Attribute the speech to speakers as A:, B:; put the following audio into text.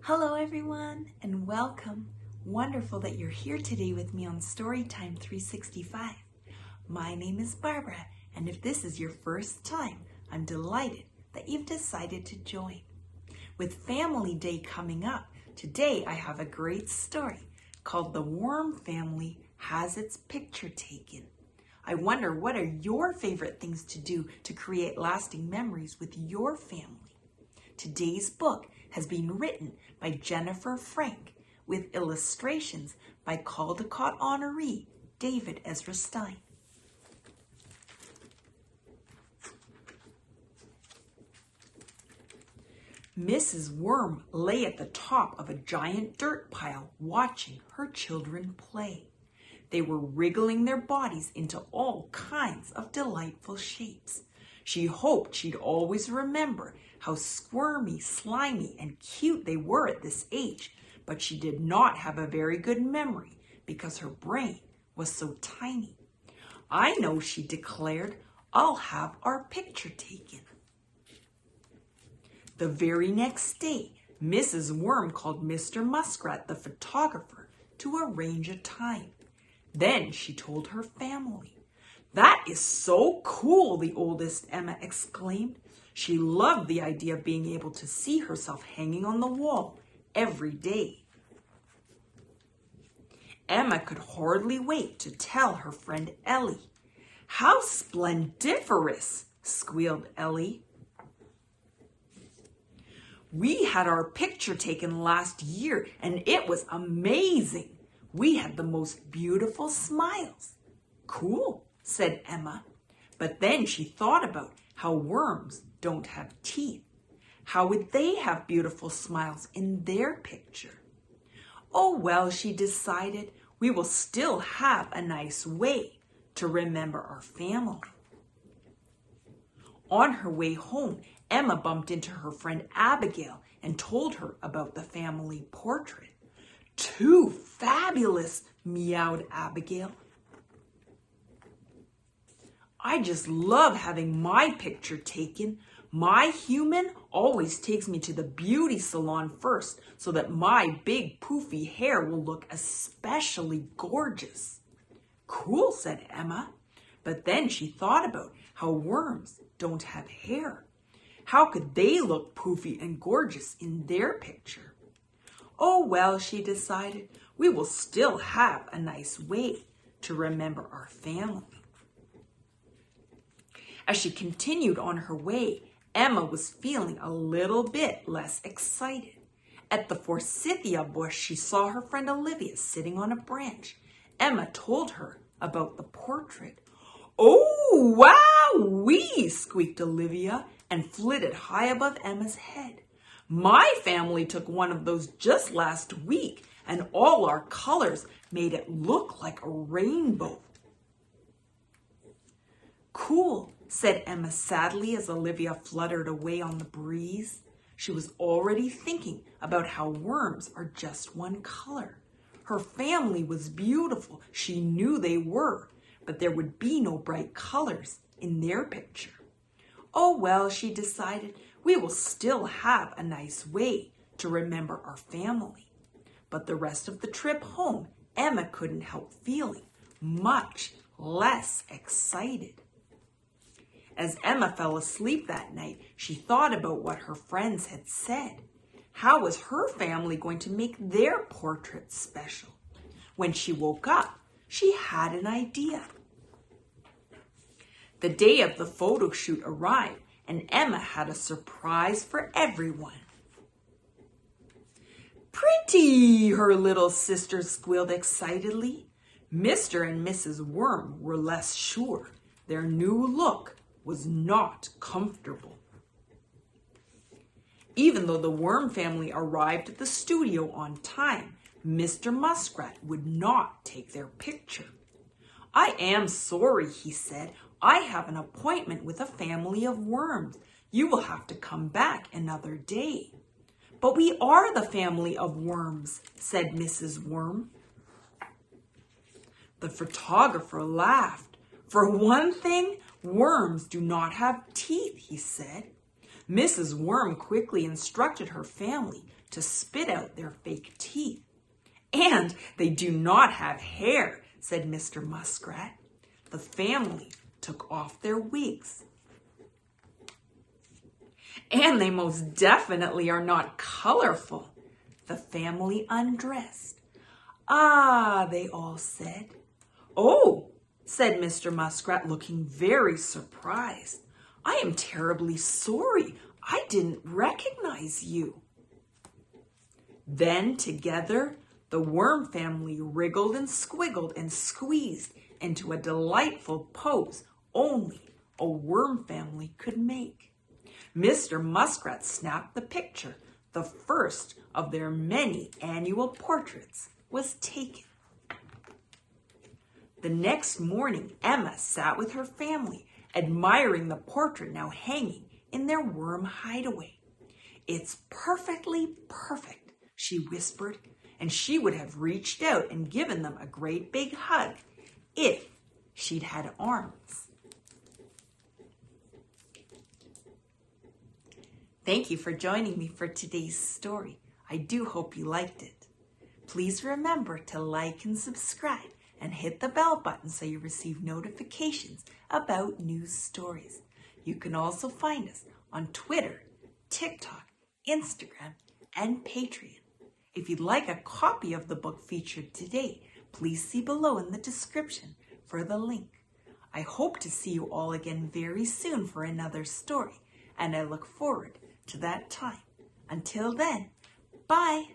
A: Hello everyone and welcome. Wonderful that you're here today with me on Storytime 365. My name is Barbara, and if this is your first time, I'm delighted that you've decided to join. With Family Day coming up, today I have a great story called The Worm Family Has Its Picture Taken. I wonder, what are your favorite things to do to create lasting memories with your family? Today's book has been written by Jennifer Frank with illustrations by Caldecott honoree David Ezra Stein. Mrs. Worm lay at the top of a giant dirt pile watching her children play. They were wriggling their bodies into all kinds of delightful shapes. She hoped she'd always remember how squirmy, slimy, and cute they were at this age, but she did not have a very good memory because her brain was so tiny. "I know," she declared. "I'll have our picture taken." The very next day, Mrs. Worm called Mr. Muskrat, the photographer, to arrange a time. Then she told her family. "That is so cool," the oldest Emma exclaimed. She loved the idea of being able to see herself hanging on the wall every day. Emma could hardly wait to tell her friend Ellie. "How splendiferous!" squealed Ellie. "We had our picture taken last year and it was amazing. We had the most beautiful smiles." "Cool," said Emma. But then she thought about how worms don't have teeth. How would they have beautiful smiles in their picture? "Oh well," she decided, "we will still have a nice way to remember our family." On her way home, Emma bumped into her friend Abigail and told her about the family portrait. "Too fabulous," meowed Abigail. "I just love having my picture taken. My human always takes me to the beauty salon first so that my big poofy hair will look especially gorgeous." "Cool," said Emma. But then she thought about how worms don't have hair. How could they look poofy and gorgeous in their picture? "Oh well," she decided, "we will still have a nice way to remember our family." As she continued on her way, Emma was feeling a little bit less excited. At the forsythia bush, she saw her friend Olivia sitting on a branch. Emma told her about the portrait. "Oh, wow-wee!" squeaked Olivia and flitted high above Emma's head. "My family took one of those just last week, and all our colors made it look like a rainbow." "Cool," said Emma sadly as Olivia fluttered away on the breeze. She was already thinking about how worms are just one color. Her family was beautiful, she knew they were, but there would be no bright colors in their picture. "Oh well," she decided, "we will still have a nice way to remember our family." But the rest of the trip home, Emma couldn't help feeling much less excited. As Emma fell asleep that night, she thought about what her friends had said. How was her family going to make their portrait special? When she woke up, she had an idea. The day of the photo shoot arrived, and Emma had a surprise for everyone. "Pretty!" her little sister squealed excitedly. Mr. and Mrs. Worm were less sure. Their new look was not comfortable. Even though the Worm family arrived at the studio on time, Mr. Muskrat would not take their picture. "I am sorry," he said. "I have an appointment with a family of worms. You will have to come back another day." "But we are the family of worms," said Mrs. Worm. The photographer laughed. "For one thing, worms do not have teeth," he said. Mrs. Worm quickly instructed her family to spit out their fake teeth. "And they do not have hair," said Mr. Muskrat. The family took off their wigs. "And they most definitely are not colorful." The family undressed. "Ah," they all said. "Oh," said Mr. Muskrat, looking very surprised. "I am terribly sorry. I didn't recognize you." Then together, the worm family wriggled and squiggled and squeezed into a delightful pose only a worm family could make. Mr. Muskrat snapped the picture. The first of their many annual portraits was taken. The next morning, Emma sat with her family, admiring the portrait now hanging in their worm hideaway. "It's perfectly perfect," she whispered, and she would have reached out and given them a great big hug if she'd had arms. Thank you for joining me for today's story. I do hope you liked it. Please remember to like and subscribe and hit the bell button so you receive notifications about new stories. You can also find us on Twitter, TikTok, Instagram, and Patreon. If you'd like a copy of the book featured today, please see below in the description for the link. I hope to see you all again very soon for another story, and I look forward to that time. Until then, bye!